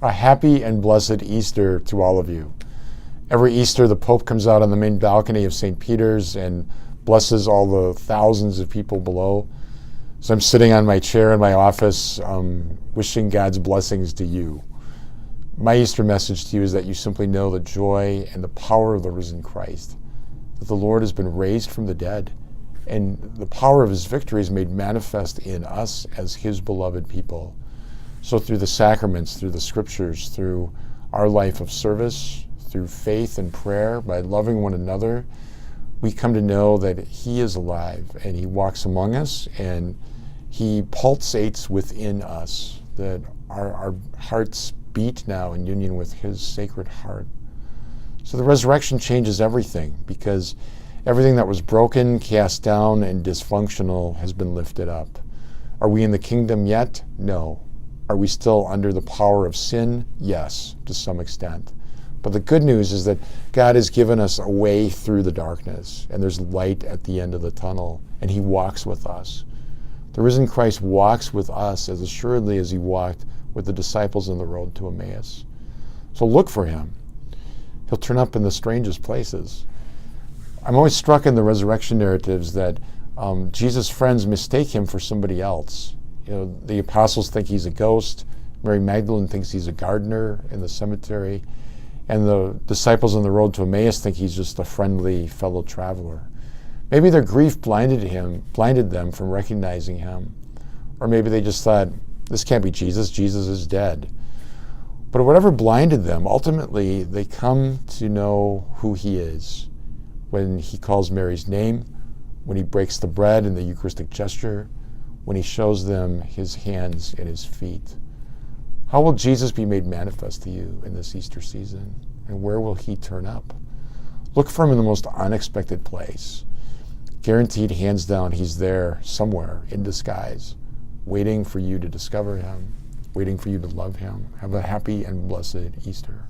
A happy and blessed Easter to all of you. Every Easter, the Pope comes out on the main balcony of St. Peter's and blesses all the thousands of people below. So I'm sitting on my chair in my office, wishing God's blessings to you. My Easter message to you is that you simply know the joy and the power of the risen Christ, that the Lord has been raised from the dead, and the power of his victory is made manifest in us as his beloved people. So through the sacraments, through the scriptures, through our life of service, through faith and prayer, by loving one another, we come to know that he is alive and he walks among us and he pulsates within us, that our hearts beat now in union with his sacred heart. So the resurrection changes everything, because everything that was broken, cast down, and dysfunctional has been lifted up. Are we in the kingdom yet? No. Are we still under the power of sin? Yes, to some extent. But the good news is that God has given us a way through the darkness, and there's light at the end of the tunnel, and he walks with us. The risen Christ walks with us as assuredly as he walked with the disciples on the road to Emmaus. So look for him. He'll turn up in the strangest places. I'm always struck in the resurrection narratives that Jesus' friends mistake him for somebody else. The apostles think he's a ghost. Mary Magdalene thinks he's a gardener in the cemetery. And the disciples on the road to Emmaus think he's just a friendly fellow traveler. Maybe their grief blinded them from recognizing him. Or maybe they just thought, this can't be Jesus. Jesus is dead. But whatever blinded them, ultimately they come to know who he is when he calls Mary's name, when he breaks the bread in the Eucharistic gesture, when he shows them his hands and his feet. How will Jesus be made manifest to you in this Easter season? And where will he turn up? Look for him in the most unexpected place. Guaranteed, hands down, he's there somewhere in disguise, waiting for you to discover him, waiting for you to love him. Have a happy and blessed Easter.